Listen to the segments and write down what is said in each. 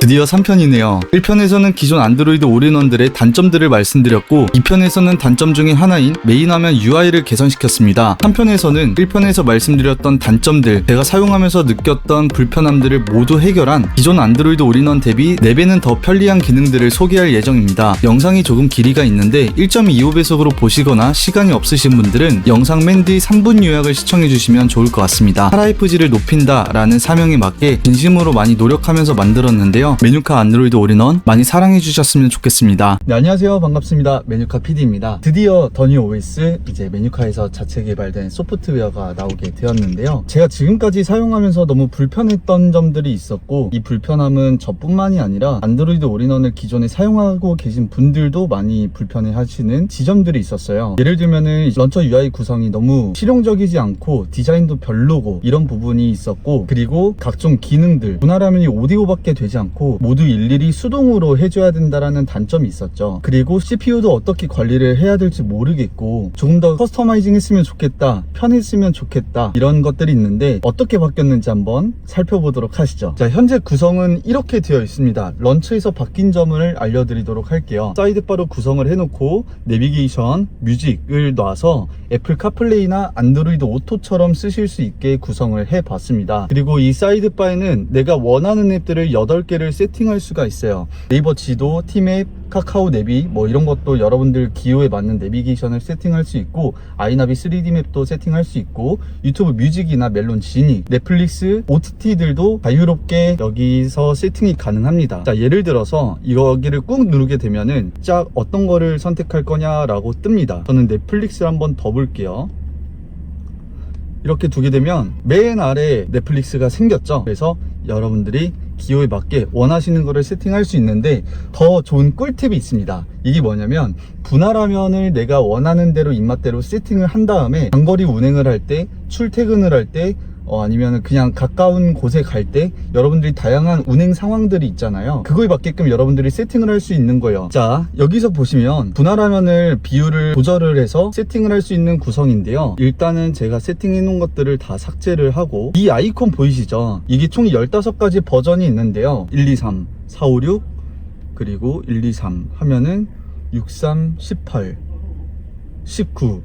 드디어 3편이네요. 1편에서는 기존 안드로이드 올인원들의 단점들을 말씀드렸고 2편에서는 단점 중에 하나인 메인 화면 UI를 개선시켰습니다. 3편에서는 1편에서 말씀드렸던 단점들, 제가 사용하면서 느꼈던 불편함들을 모두 해결한 기존 안드로이드 올인원 대비 4배는 더 편리한 기능들을 소개할 예정입니다. 영상이 조금 길이가 있는데 1.25배속으로 보시거나 시간이 없으신 분들은 영상 맨 뒤 3분 요약을 시청해주시면 좋을 것 같습니다. 하라이프지를 높인다 라는 사명에 맞게 진심으로 많이 노력하면서 만들었는데요. 메뉴카 안드로이드 올인원 많이 사랑해주셨으면 좋겠습니다. 네, 안녕하세요. 반갑습니다. 메뉴카 PD입니다. 드디어 더뉴 OS, 이제 메뉴카에서 자체 개발된 소프트웨어가 나오게 되었는데요. 제가 지금까지 사용하면서 너무 불편했던 점들이 있었고, 이 불편함은 저뿐만이 아니라 안드로이드 올인원을 기존에 사용하고 계신 분들도 많이 불편해 하시는 지점들이 있었어요. 예를 들면은 런처 UI 구성이 너무 실용적이지 않고 디자인도 별로고 이런 부분이 있었고, 그리고 각종 기능들, 분할화면이 오디오밖에 되지 않고 모두 일일이 수동으로 해줘야 된다라는 단점이 있었죠. 그리고 CPU도 어떻게 관리를 해야 될지 모르겠고, 조금 더 커스터마이징 했으면 좋겠다, 편했으면 좋겠다, 이런 것들이 있는데 어떻게 바뀌었는지 한번 살펴보도록 하시죠. 자, 현재 구성은 이렇게 되어 있습니다. 런처에서 바뀐 점을 알려드리도록 할게요. 사이드바로 구성을 해놓고 내비게이션, 뮤직을 놔서 애플 카플레이나 안드로이드 오토처럼 쓰실 수 있게 구성을 해봤습니다. 그리고 이 사이드바에는 내가 원하는 앱들을 8개를 세팅할 수가 있어요. 네이버 지도, 팀앱, 카카오 내비 뭐 이런 것도 여러분들 기호에 맞는 내비게이션을 세팅할 수 있고, 아이나비 3D 맵도 세팅할 수 있고, 유튜브 뮤직이나 멜론 지니, 넷플릭스, OTT들도 자유롭게 여기서 세팅이 가능합니다. 자, 예를 들어서 여기를 꾹 누르게 되면은 짝 어떤 거를 선택할 거냐라고 뜹니다. 저는 넷플릭스를 한번 더 볼게요. 이렇게 두게 되면 맨 아래 넷플릭스가 생겼죠. 그래서 여러분들이 기호에 맞게 원하시는 거를 세팅할 수 있는데, 더 좋은 꿀팁이 있습니다. 이게 뭐냐면, 분할화면을 내가 원하는 대로 입맛대로 세팅을 한 다음에 장거리 운행을 할 때, 출퇴근을 할 때, 아니면 그냥 가까운 곳에 갈 때 여러분들이 다양한 운행 상황들이 있잖아요. 그거에 맞게끔 여러분들이 세팅을 할 수 있는 거예요. 자, 여기서 보시면 분할화면을 비율을 조절을 해서 세팅을 할 수 있는 구성인데요. 일단은 제가 세팅해 놓은 것들을 다 삭제를 하고, 이 아이콘 보이시죠? 이게 총 15가지 버전이 있는데요. 1, 2, 3, 4, 5, 6 그리고 1, 2, 3 하면은 63, 18, 19,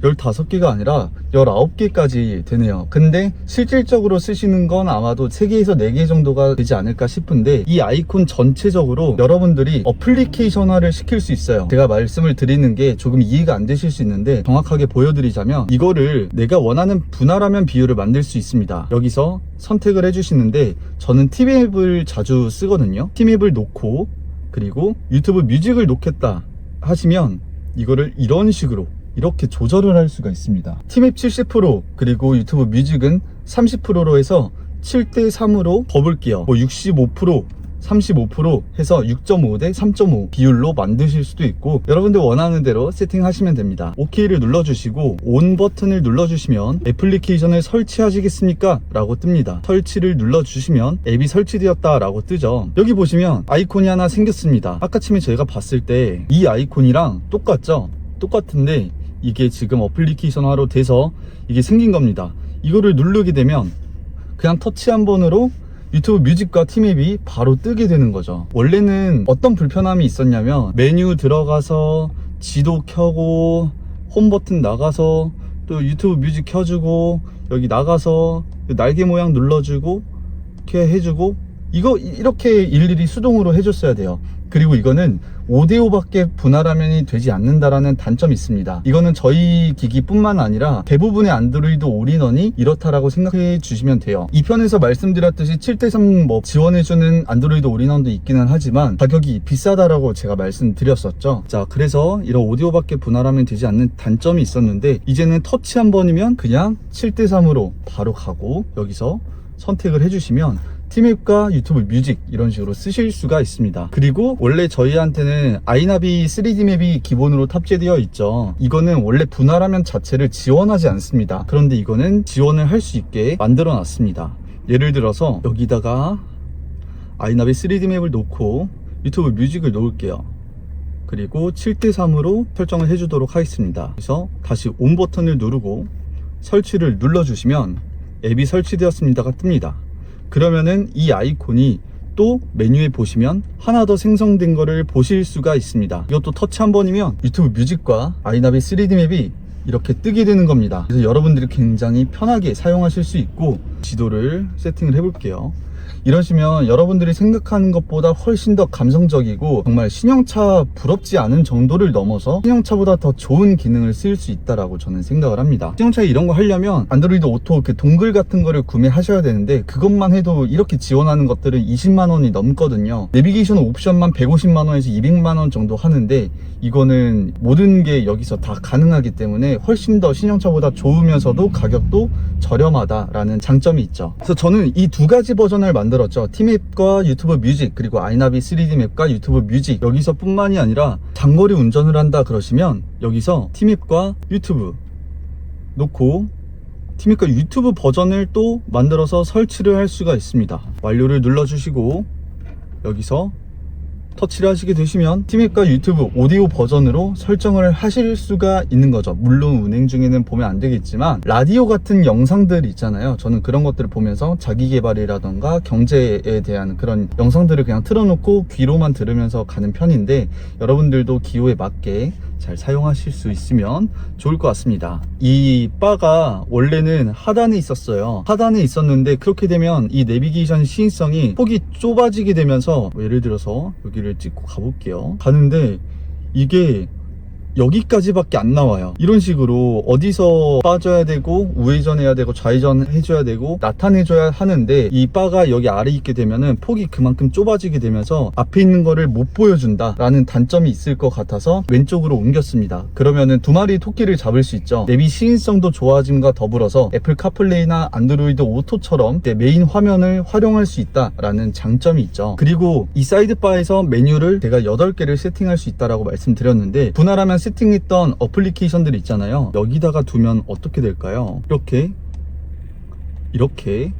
15개가 아니라 19개까지 되네요. 근데 실질적으로 쓰시는 건 아마도 3개에서 4개 정도가 되지 않을까 싶은데, 이 아이콘 전체적으로 여러분들이 어플리케이션화를 시킬 수 있어요. 제가 말씀을 드리는 게 조금 이해가 안 되실 수 있는데, 정확하게 보여드리자면 이거를 내가 원하는 분할화면 비율을 만들 수 있습니다. 여기서 선택을 해주시는데, 저는 팀앱을 자주 쓰거든요. 팀앱을 놓고, 그리고 유튜브 뮤직을 놓겠다 하시면 이거를 이런 식으로 이렇게 조절을 할 수가 있습니다. 팀앱 70%, 그리고 유튜브 뮤직은 30%로 해서 7:3으로 더 볼게요. 65%, 35% 해서 6.5 대 3.5 비율로 만드실 수도 있고, 여러분들 원하는 대로 세팅하시면 됩니다. OK를 눌러주시고 ON 버튼을 눌러주시면 애플리케이션을 설치하시겠습니까? 라고 뜹니다. 설치를 눌러주시면 앱이 설치되었다 라고 뜨죠. 여기 보시면 아이콘이 하나 생겼습니다. 아까 처음에 저희가 봤을 때 이 아이콘이랑 똑같죠? 똑같은데 이게 지금 어플리케이션화로 돼서 이게 생긴 겁니다. 이거를 누르게 되면 그냥 터치 한 번으로 유튜브 뮤직과 팀앱이 바로 뜨게 되는 거죠. 원래는 어떤 불편함이 있었냐면, 메뉴 들어가서 지도 켜고 홈 버튼 나가서 또 유튜브 뮤직 켜주고 여기 나가서 날개 모양 눌러주고 이렇게 해주고, 이렇게 일일이 수동으로 해줬어야 돼요. 그리고 이거는 5대5밖에 분할화면이 되지 않는다라는 단점이 있습니다. 이거는 저희 기기뿐만 아니라 대부분의 안드로이드 올인원이 이렇다라고 생각해 주시면 돼요. 2편에서 말씀드렸듯이 7:3 뭐 지원해주는 안드로이드 올인원도 있기는 하지만 가격이 비싸다라고 제가 말씀드렸었죠. 자, 그래서 이런 5대5밖에 분할하면 되지 않는 단점이 있었는데, 이제는 터치 한 번이면 그냥 7:3으로 바로 가고, 여기서 선택을 해주시면 팀앱과 유튜브 뮤직 이런 식으로 쓰실 수가 있습니다. 그리고 원래 저희한테는 아이나비 3D 맵이 기본으로 탑재되어 있죠. 이거는 원래 분할화면 자체를 지원하지 않습니다. 그런데 이거는 지원을 할 수 있게 만들어 놨습니다. 예를 들어서 여기다가 아이나비 3D 맵을 놓고 유튜브 뮤직을 놓을게요. 그리고 7:3으로 설정을 해주도록 하겠습니다. 그래서 다시 온 버튼을 누르고 설치를 눌러주시면 앱이 설치되었습니다가 뜹니다. 그러면은 이 아이콘이 이것도 메뉴에 보시면 하나 더 생성된 거를 보실 수가 있습니다. 이것도 터치 한 번이면 유튜브 뮤직과 아이나비 3D 맵이 이렇게 뜨게 되는 겁니다. 그래서 여러분들이 굉장히 편하게 사용하실 수 있고, 지도를 세팅을 해볼게요. 이러시면 여러분들이 생각하는 것보다 훨씬 더 감성적이고 정말 신형차 부럽지 않은 정도를 넘어서 신형차보다 더 좋은 기능을 쓸 수 있다라고 저는 생각을 합니다. 신형차에 이런 거 하려면 안드로이드 오토 이렇게 동글 같은 거를 구매하셔야 되는데, 그것만 해도 이렇게 지원하는 것들은 20만 원이 넘거든요. 내비게이션 옵션만 150만 원에서 200만 원 정도 하는데, 이거는 모든 게 여기서 다 가능하기 때문에 훨씬 더 신형차보다 좋으면서도 가격도 저렴하다라는 장점이 있죠. 그래서 저는 이 두 가지 버전을 만들었죠. 티맵과 유튜브 뮤직, 그리고 아이나비 3D 맵과 유튜브 뮤직. 여기서 뿐만이 아니라 장거리 운전을 한다 그러시면 여기서 티맵과 유튜브 놓고 티맵과 유튜브 버전을 또 만들어서 설치를 할 수가 있습니다. 완료를 눌러주시고 여기서 터치를 하시게 되시면 티맵과 유튜브 오디오 버전으로 설정을 하실 수가 있는 거죠. 물론 운행 중에는 보면 안 되겠지만 라디오 같은 영상들 있잖아요. 저는 그런 것들을 보면서 자기계발이라던가 경제에 대한 그런 영상들을 그냥 틀어놓고 귀로만 들으면서 가는 편인데, 여러분들도 기호에 맞게 잘 사용하실 수 있으면 좋을 것 같습니다. 이 바가 원래는 하단에 있었어요. 하단에 있었는데 그렇게 되면 이 내비게이션 시인성이 폭이 좁아지게 되면서, 예를 들어서 여기를 찍고 가볼게요. 가는데 이게 여기까지밖에 안 나와요. 이런 식으로 어디서 빠져야 되고 우회전해야 되고 좌회전 해줘야 되고 나타내줘야 하는데, 이 바가 여기 아래 있게 되면은 폭이 그만큼 좁아지게 되면서 앞에 있는 거를 못 보여준다 라는 단점이 있을 것 같아서 왼쪽으로 옮겼습니다. 그러면은 두 마리 토끼를 잡을 수 있죠. 내비 시인성도 좋아짐과 더불어서 애플 카플레이나 안드로이드 오토처럼 메인 화면을 활용할 수 있다 라는 장점이 있죠. 그리고 이 사이드바에서 메뉴를 제가 8개를 세팅할 수 있다라고 말씀드렸는데, 분할하면 세팅했던 어플리케이션들 있잖아요. 여기다가 두면 어떻게 될까요? 이렇게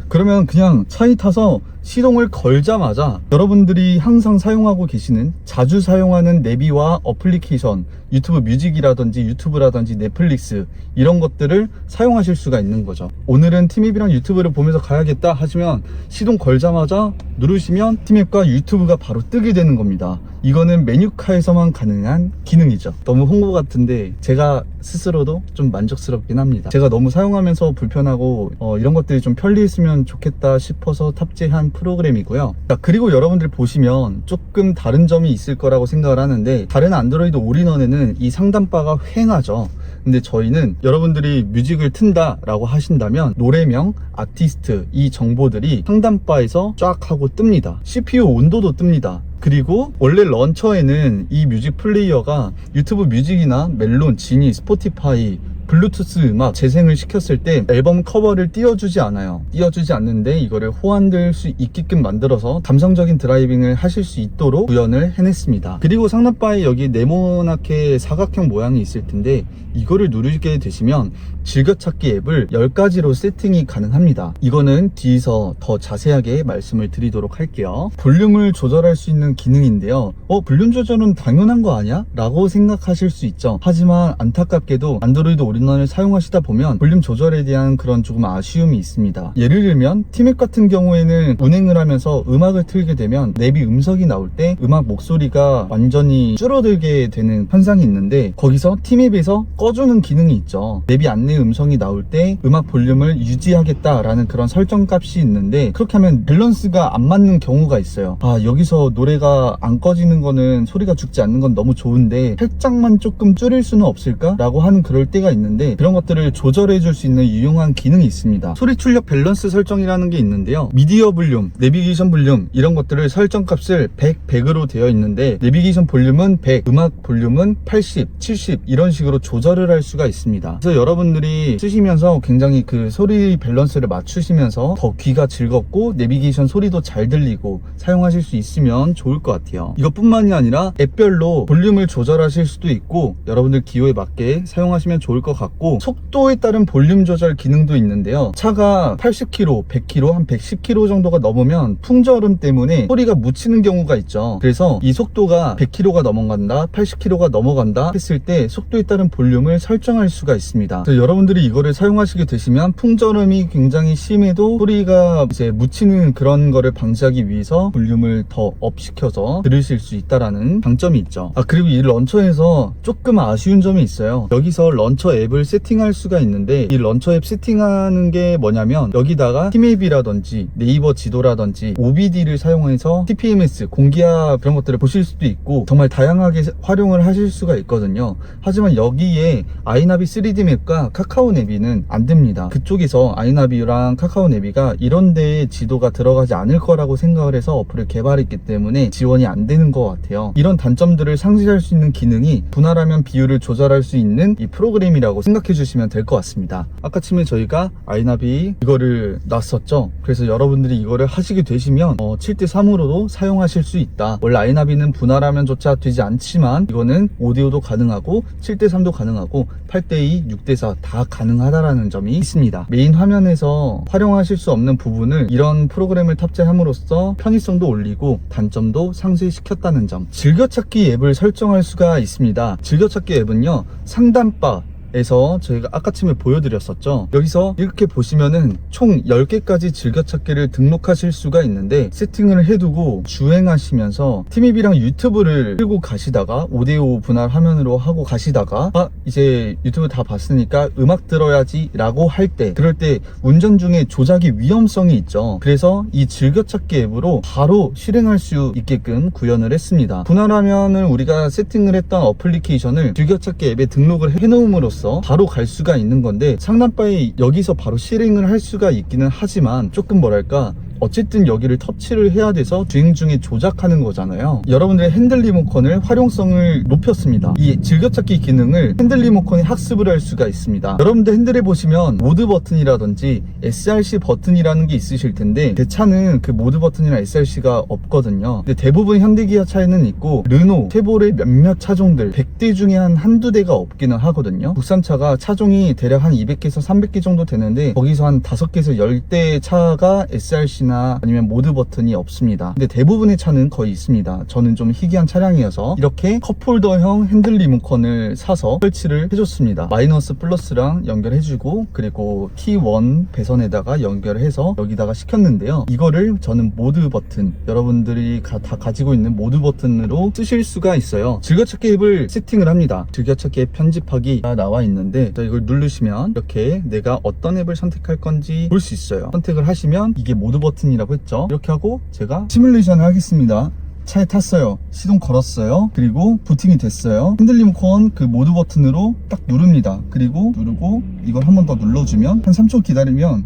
그러면 그냥 차에 타서 시동을 걸자마자 여러분들이 항상 사용하고 계시는, 자주 사용하는 내비와 어플리케이션, 유튜브 뮤직이라든지 유튜브라든지 넷플릭스 이런 것들을 사용하실 수가 있는 거죠. 오늘은 티맵이랑 유튜브를 보면서 가야겠다 하시면 시동 걸자마자 누르시면 티맵과 유튜브가 바로 뜨게 되는 겁니다. 이거는 메뉴카에서만 가능한 기능이죠. 너무 홍보 같은데 제가 스스로도 좀 만족스럽긴 합니다. 제가 너무 사용하면서 불편하고 이런 것들이 좀 편리했으면 좋겠다 싶어서 탑재한 프로그램이고요. 자, 그리고 여러분들 보시면 조금 다른 점이 있을 거라고 생각을 하는데, 다른 안드로이드 올인원에는 이 상단바가 휑하죠. 근데 저희는 여러분들이 뮤직을 튼다 라고 하신다면 노래명, 아티스트 이 정보들이 상단바에서 쫙 하고 뜹니다. CPU 온도도 뜹니다. 그리고 원래 런처에는 이 뮤직 플레이어가 유튜브 뮤직이나 멜론, 지니, 스포티파이, 블루투스 음악 재생을 시켰을 때 앨범 커버를 띄워주지 않아요. 띄워주지 않는데 이거를 호환될 수 있게끔 만들어서 감성적인 드라이빙을 하실 수 있도록 구현을 해냈습니다. 그리고 상단바에 여기 네모나게 사각형 모양이 있을 텐데, 이거를 누르게 되시면 즐겨찾기 앱을 10가지로 세팅이 가능합니다. 이거는 뒤에서 더 자세하게 말씀을 드리도록 할게요. 볼륨을 조절할 수 있는 기능인데요. 볼륨 조절은 당연한 거 아니야? 라고 생각하실 수 있죠. 하지만 안타깝게도 안드로이드 올인원을 사용하시다 보면 볼륨 조절에 대한 그런 조금 아쉬움이 있습니다. 예를 들면 티맵 같은 경우에는 운행을 하면서 음악을 틀게 되면 내비 음성이 나올 때 음악 목소리가 완전히 줄어들게 되는 현상이 있는데, 거기서 티맵에서 꺼주는 기능이 있죠. 내비 안내 음성이 나올 때 음악 볼륨을 유지하겠다라는 그런 설정 값이 있는데, 그렇게 하면 밸런스가 안 맞는 경우가 있어요. 여기서 노래가 안 꺼지는 거는, 소리가 죽지 않는 건 너무 좋은데 살짝만 조금 줄일 수는 없을까? 라고 하는 그럴 때가 있는데, 그런 것들을 조절해 줄 수 있는 유용한 기능이 있습니다. 소리 출력 밸런스 설정이라는 게 있는데요. 미디어 볼륨, 내비게이션 볼륨 이런 것들을 설정 값을 100, 100으로 되어 있는데, 내비게이션 볼륨은 100, 음악 볼륨은 80, 70 이런 식으로 조절을 할 수가 있습니다. 그래서 여러분들이 쓰시면서 굉장히 그 소리 밸런스를 맞추시면서 더 귀가 즐겁고 내비게이션 소리도 잘 들리고 사용하실 수 있으면 좋을 것 같아요. 이것뿐만이 아니라 앱별로 볼륨을 조절하실 수도 있고, 여러분들 기호에 맞게 사용하시면 좋을 것 것 같고, 속도에 따른 볼륨 조절 기능도 있는데요. 차가 80km, 100km, 한 110km 정도가 넘으면 풍절음 때문에 소리가 묻히는 경우가 있죠. 그래서 이 속도가 100km가 넘어간다, 80km가 넘어간다 했을 때 속도에 따른 볼륨을 설정할 수가 있습니다. 그래서 여러분들이 이거를 사용하시게 되시면 풍절음이 굉장히 심해도 소리가 이제 묻히는 그런 거를 방지하기 위해서 볼륨을 더 업 시켜서 들으실 수 있다라는 장점이 있죠. 그리고 이 런처에서 조금 아쉬운 점이 있어요. 여기서 런처 앱을 세팅할 수가 있는데, 이 런처 앱 세팅하는 게 뭐냐면 여기다가 티맵이라든지 네이버 지도라든지 OBD를 사용해서 TPMS, 공기압 그런 것들을 보실 수도 있고 정말 다양하게 활용을 하실 수가 있거든요. 하지만 여기에 아이나비 3D 맵과 카카오 내비는 안 됩니다. 그쪽에서 아이나비랑 카카오 내비가 이런 데에 지도가 들어가지 않을 거라고 생각을 해서 어플을 개발했기 때문에 지원이 안 되는 것 같아요. 이런 단점들을 상쇄할 수 있는 기능이 분할화면 비율을 조절할 수 있는 이 프로그램이라고 생각해 주시면 될 것 같습니다. 아까 처음에 저희가 아이나비 이거를 놨었죠. 그래서 여러분들이 이거를 하시게 되시면 7:3으로도 사용하실 수 있다. 원래 아이나비는 분할화면조차 되지 않지만 이거는 오디오도 가능하고 7:3도 가능하고 8:2, 6:4 다 가능하다라는 점이 있습니다. 메인 화면에서 활용하실 수 없는 부분을 이런 프로그램을 탑재함으로써 편의성도 올리고 단점도 상쇄시켰다는 점. 즐겨찾기 앱을 설정할 수가 있습니다. 즐겨찾기 앱은요, 상단바에서 저희가 아까쯤에 보여드렸었죠. 여기서 이렇게 보시면은 총 10개까지 즐겨찾기를 등록하실 수가 있는데, 세팅을 해두고 주행하시면서 티맵이랑 유튜브를 끌고 가시다가 5:5 분할 화면으로 하고 가시다가 이제 유튜브 다 봤으니까 음악 들어야지 라고 할 때, 그럴 때 운전 중에 조작의 위험성이 있죠. 그래서 이 즐겨찾기 앱으로 바로 실행할 수 있게끔 구현을 했습니다. 분할 화면을 우리가 세팅을 했던 어플리케이션을 즐겨찾기 앱에 등록을 해놓음으로써 바로 갈 수가 있는 건데, 상단바에 여기서 바로 실행을 할 수가 있기는 하지만 조금 뭐랄까, 어쨌든 여기를 터치를 해야 돼서 주행 중에 조작하는 거잖아요. 여러분들의 핸들 리모컨을 활용성을 높였습니다. 이 즐겨찾기 기능을 핸들 리모컨에 학습을 할 수가 있습니다. 여러분들 핸들에 보시면 모드 버튼이라든지 SRC 버튼이라는 게 있으실 텐데, 제 차는 그 모드 버튼이나 SRC가 없거든요. 근데 대부분 현대기아 차에는 있고, 르노, 쉐보레 몇몇 차종들 100대 중에 한두 대가 없기는 하거든요. 국산차가 차종이 대략 한 200개에서 300개 정도 되는데, 거기서 한 5개에서 10대 차가 SRC나 아니면 모드 버튼이 없습니다. 근데 대부분의 차는 거의 있습니다. 저는 좀 희귀한 차량이어서 이렇게 컵홀더형 핸들 리모컨을 사서 설치를 해줬습니다. 마이너스 플러스랑 연결해주고, 그리고 T1 배선에다가 연결해서 여기다가 시켰는데요. 이거를 저는 모드 버튼, 여러분들이 다 가지고 있는 모드 버튼으로 쓰실 수가 있어요. 즐겨찾기 앱을 세팅을 합니다. 즐겨찾기 앱 편집하기가 나와 있는데, 이걸 누르시면 이렇게 내가 어떤 앱을 선택할 건지 볼 수 있어요. 선택을 하시면 이게 모드 버튼이라고 했죠. 이렇게 하고 제가 시뮬레이션을 하겠습니다. 차에 탔어요. 시동 걸었어요. 그리고 부팅이 됐어요. 핸들 리모컨 그 모드 버튼으로 딱 누릅니다. 그리고 누르고 이걸 한 번 더 눌러주면 한 3초 기다리면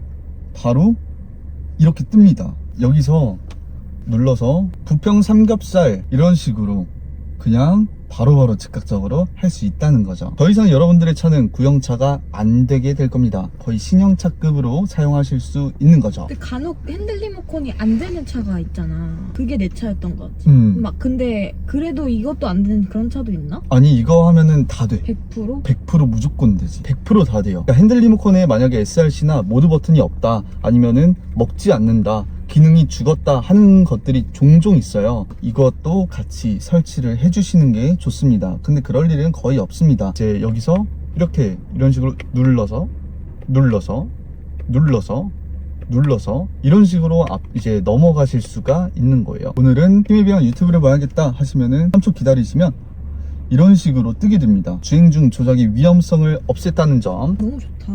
바로 이렇게 뜹니다. 여기서 눌러서 부평 삼겹살 이런 식으로 그냥 바로바로 즉각적으로 할 수 있다는 거죠. 더 이상 여러분들의 차는 구형차가 안 되게 될 겁니다. 거의 신형차급으로 사용하실 수 있는 거죠. 근데 간혹 핸들 리모컨이 안 되는 차가 있잖아. 그게 내 차였던 거지. 근데 그래도 이것도 안 되는 그런 차도 있나? 아니, 이거 하면은 다 돼. 100%? 100% 무조건 되지. 100% 다 돼요. 그러니까 핸들 리모컨에 만약에 SRC나 모드 버튼이 없다, 아니면은 먹지 않는다, 기능이 죽었다 하는 것들이 종종 있어요. 이것도 같이 설치를 해주시는 게 좋습니다. 근데 그럴 일은 거의 없습니다. 이제 여기서 이렇게 이런 식으로 눌러서 이런 식으로 이제 넘어가실 수가 있는 거예요. 오늘은 티맵이랑 유튜브를 봐야겠다 하시면은 3초 기다리시면 이런 식으로 뜨게 됩니다. 주행 중 조작의 위험성을 없앴다는 점. 너무 좋다.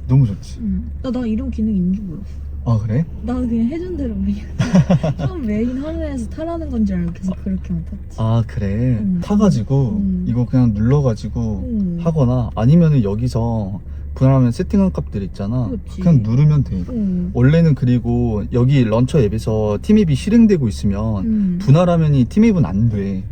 너무 좋지. 나 이런 기능 있는 줄 몰랐어. 아, 그래? 나는 그냥 해준 대로 처음 메인 화면에서 타라는 건 줄 알고 계속 그렇게만 탔지. 아, 그래? 타가지고 이거 그냥 눌러가지고 하거나, 아니면은 여기서 분할하면 세팅한 값들 있잖아. 그렇지. 그냥 누르면 돼. 원래는, 그리고 여기 런처 앱에서 티맵이 실행되고 있으면 분할화면이 티맵은 안 돼.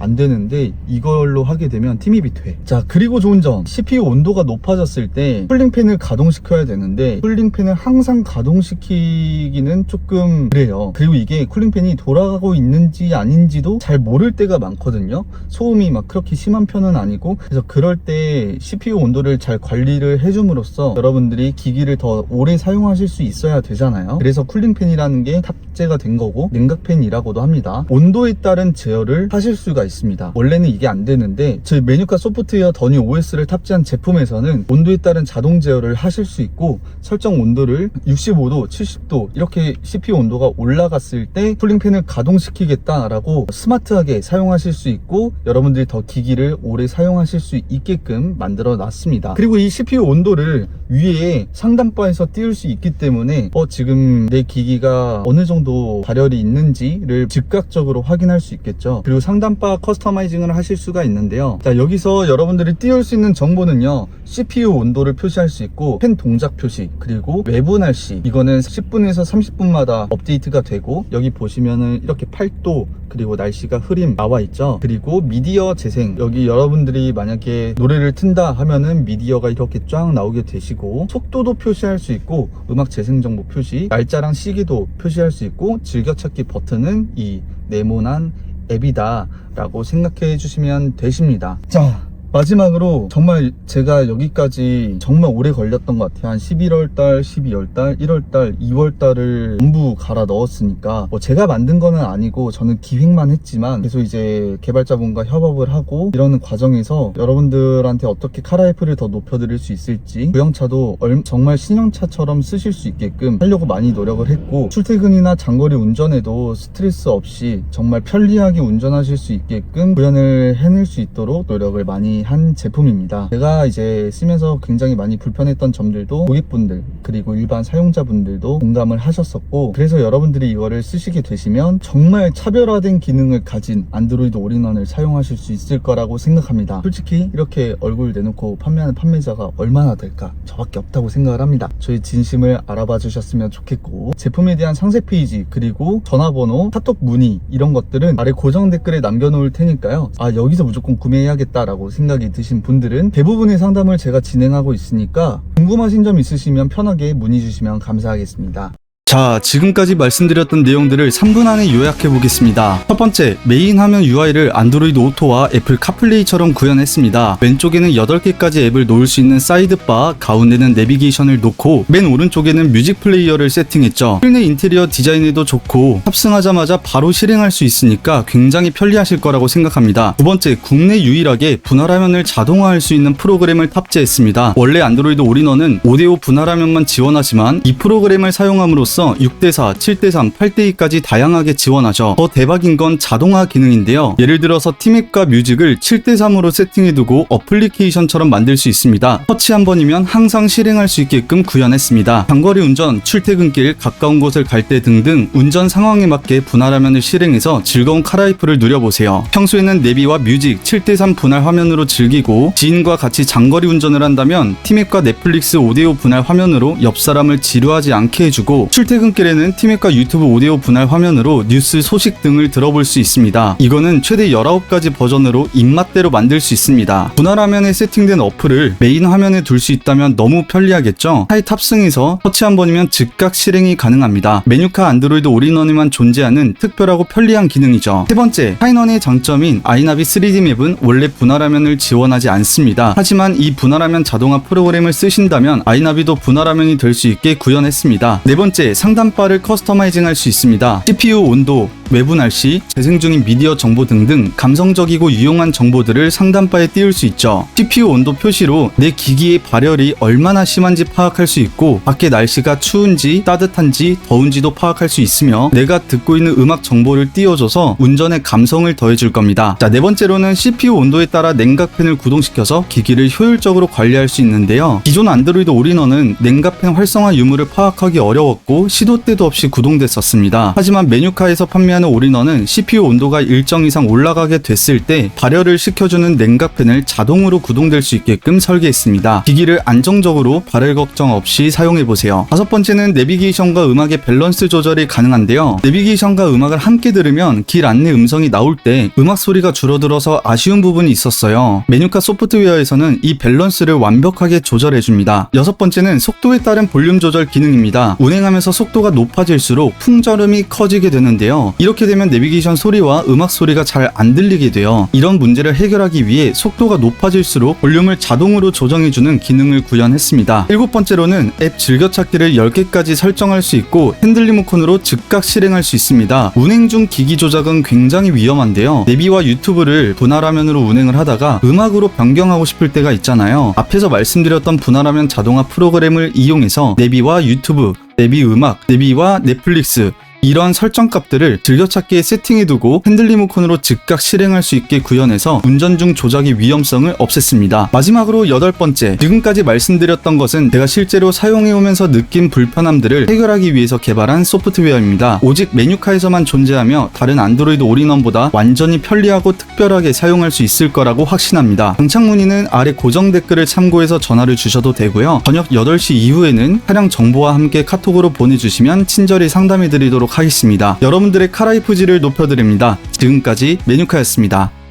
안 되는데 이걸로 하게 되면 팀입이 돼. 자, 그리고 좋은 점, CPU 온도가 높아졌을 때 쿨링팬을 가동시켜야 되는데 쿨링팬을 항상 가동시키기는 조금 그래요. 그리고 이게 쿨링팬이 돌아가고 있는지 아닌지도 잘 모를 때가 많거든요. 소음이 막 그렇게 심한 편은 아니고, 그래서 그럴 때 CPU 온도를 잘 관리를 해줌으로써 여러분들이 기기를 더 오래 사용하실 수 있어야 되잖아요. 그래서 쿨링팬이라는 게 탑재가 된 거고 냉각팬이라고도 합니다. 온도에 따른 제어를 하실 수가 있습니다. 원래는 이게 안 되는데 저희 메뉴카 소프트웨어 더뉴 OS를 탑재한 제품에서는 온도에 따른 자동 제어를 하실 수 있고, 설정 온도를 65도, 70도 이렇게 CPU 온도가 올라갔을 때 쿨링팬을 가동시키겠다라고 스마트하게 사용하실 수 있고, 여러분들이 더 기기를 오래 사용하실 수 있게끔 만들어 놨습니다. 그리고 이 CPU 온도를 위에 상단바에서 띄울 수 있기 때문에 지금 내 기기가 어느 정도 발열이 있는지를 즉각적으로 확인할 수 있겠죠. 그리고 상단바 커스터마이징을 하실 수가 있는데요. 자, 여기서 여러분들이 띄울 수 있는 정보는요, CPU 온도를 표시할 수 있고 팬 동작 표시, 그리고 외부 날씨, 이거는 10분에서 30분마다 업데이트가 되고, 여기 보시면은 이렇게 8도 그리고 날씨가 흐림 나와 있죠. 그리고 미디어 재생, 여기 여러분들이 만약에 노래를 튼다 하면은 미디어가 이렇게 쫙 나오게 되시고, 속도도 표시할 수 있고 음악 재생 정보 표시, 날짜랑 시기도 표시할 수 있고, 즐겨찾기 버튼은 이 네모난 앱이다 라고 생각해 주시면 되십니다. 자, 마지막으로 정말 제가 여기까지 정말 오래 걸렸던 것 같아요. 한 11월달, 12월달, 1월달, 2월달을 전부 갈아 넣었으니까, 제가 만든 거는 아니고 저는 기획만 했지만 계속 이제 개발자분과 협업을 하고 이러는 과정에서 여러분들한테 어떻게 카라이프를 더 높여드릴 수 있을지, 구형차도 정말 신형차처럼 쓰실 수 있게끔 하려고 많이 노력을 했고, 출퇴근이나 장거리 운전에도 스트레스 없이 정말 편리하게 운전하실 수 있게끔 구현을 해낼 수 있도록 노력을 많이 한 제품입니다. 제가 이제 쓰면서 굉장히 많이 불편했던 점들도 고객분들 그리고 일반 사용자분들도 공감을 하셨었고, 그래서 여러분들이 이거를 쓰시게 되시면 정말 차별화된 기능을 가진 안드로이드 올인원을 사용하실 수 있을 거라고 생각합니다. 솔직히 이렇게 얼굴 내놓고 판매하는 판매자가 얼마나 될까? 저밖에 없다고 생각을 합니다. 저희 진심을 알아봐 주셨으면 좋겠고, 제품에 대한 상세 페이지 그리고 전화번호, 카톡 문의 이런 것들은 아래 고정 댓글에 남겨놓을 테니까요. 여기서 무조건 구매해야겠다라고 생각이 드신 분들은 대부분의 상담을 제가 진행하고 있으니까 궁금하신 점 있으시면 편하게 문의 주시면 감사하겠습니다. 자, 지금까지 말씀드렸던 내용들을 3분 안에 요약해 보겠습니다. 첫 번째, 메인 화면 UI를 안드로이드 오토와 애플 카플레이처럼 구현했습니다. 왼쪽에는 8개까지 앱을 놓을 수 있는 사이드바, 가운데는 내비게이션을 놓고 맨 오른쪽에는 뮤직 플레이어를 세팅했죠. 실내 인테리어 디자인에도 좋고 탑승하자마자 바로 실행할 수 있으니까 굉장히 편리하실 거라고 생각합니다. 두 번째, 국내 유일하게 분할 화면을 자동화할 수 있는 프로그램을 탑재했습니다. 원래 안드로이드 올인원은 5대5 분할 화면만 지원하지만 이 프로그램을 사용함으로써 6대4, 7대3, 8대2까지 다양하게 지원하죠. 더 대박인 건 자동화 기능인데요. 예를 들어서 팀앱과 뮤직을 7대3으로 세팅해두고 어플리케이션처럼 만들 수 있습니다. 터치 한 번이면 항상 실행할 수 있게끔 구현했습니다. 장거리 운전, 출퇴근길, 가까운 곳을 갈 때 등등 운전 상황에 맞게 분할 화면을 실행해서 즐거운 카라이프를 누려보세요. 평소에는 내비와 뮤직 7대3 분할 화면으로 즐기고, 지인과 같이 장거리 운전을 한다면 팀앱과 넷플릭스 5대5 분할 화면으로 옆 사람을 지루하지 않게 해주고, 출퇴근길에는 팀앱과 유튜브 5대5 분할 화면으로 뉴스 소식 등을 들어볼 수 있습니다. 이거는 최대 19가지 버전으로 입맛대로 만들 수 있습니다. 분할 화면에 세팅된 어플을 메인 화면에 둘 수 있다면 너무 편리하겠죠? 차에 탑승해서 터치 한 번이면 즉각 실행이 가능합니다. 메뉴카 안드로이드 올인원에만 존재하는 특별하고 편리한 기능이죠. 세 번째, 타인원의 장점인 아이나비 3D 맵은 원래 분할 화면을 지원하지 않습니다. 하지만 이 분할 화면 자동화 프로그램을 쓰신다면 아이나비도 분할 화면이 될 수 있게 구현했습니다. 네 번째, 상단바를 커스터마이징 할 수 있습니다. CPU 온도, 외부 날씨, 재생 중인 미디어 정보 등등 감성적이고 유용한 정보들을 상단바에 띄울 수 있죠. CPU 온도 표시로 내 기기의 발열이 얼마나 심한지 파악할 수 있고, 밖에 날씨가 추운지 따뜻한지 더운지도 파악할 수 있으며, 내가 듣고 있는 음악 정보를 띄워줘서 운전의 감성을 더해줄 겁니다. 자, 네 번째로는 CPU 온도에 따라 냉각팬을 구동시켜서 기기를 효율적으로 관리할 수 있는데요. 기존 안드로이드 올인원은 냉각팬 활성화 유무를 파악하기 어려웠고 시도 때도 없이 구동됐었습니다. 하지만 메뉴카에서 판매하는 사용하는 올인원은 CPU 온도가 일정 이상 올라가게 됐을 때 발열을 식혀주는 냉각팬을 자동으로 구동될 수 있게끔 설계했습니다. 기기를 안정적으로 발열 걱정 없이 사용해보세요. 다섯 번째는 내비게이션과 음악의 밸런스 조절이 가능한데요. 내비게이션과 음악을 함께 들으면 길 안내 음성이 나올 때 음악 소리가 줄어들어서 아쉬운 부분이 있었어요. 메뉴카 소프트웨어에서는 이 밸런스를 완벽하게 조절해줍니다. 여섯 번째는 속도에 따른 볼륨 조절 기능입니다. 운행하면서 속도가 높아질수록 풍절음이 커지게 되는데요. 이렇게 되면 내비게이션 소리와 음악 소리가 잘 안 들리게 돼요. 이런 문제를 해결하기 위해 속도가 높아질수록 볼륨을 자동으로 조정해주는 기능을 구현했습니다. 일곱 번째로는 앱 즐겨찾기를 10개까지 설정할 수 있고 핸들 리모컨으로 즉각 실행할 수 있습니다. 운행 중 기기 조작은 굉장히 위험한데요. 내비와 유튜브를 분할화면으로 운행을 하다가 음악으로 변경하고 싶을 때가 있잖아요. 앞에서 말씀드렸던 분할화면 자동화 프로그램을 이용해서 내비와 유튜브, 내비 음악, 내비와 넷플릭스 이런 설정 값들을 즐겨찾기에 세팅해두고 핸들 리모컨으로 즉각 실행할 수 있게 구현해서 운전 중 조작의 위험성을 없앴습니다. 마지막으로 여덟 번째, 지금까지 말씀드렸던 것은 제가 실제로 사용해오면서 느낀 불편함들을 해결하기 위해서 개발한 소프트웨어입니다. 오직 메뉴카에서만 존재하며 다른 안드로이드 올인원보다 완전히 편리하고 특별하게 사용할 수 있을 거라고 확신합니다. 장착 문의는 아래 고정 댓글을 참고해서 전화를 주셔도 되고요. 저녁 8시 이후에는 차량 정보와 함께 카톡으로 보내주시면 친절히 상담해드리도록 하겠습니다. 여러분들의 카라이프지를 높여드립니다. 지금까지 메뉴카였습니다.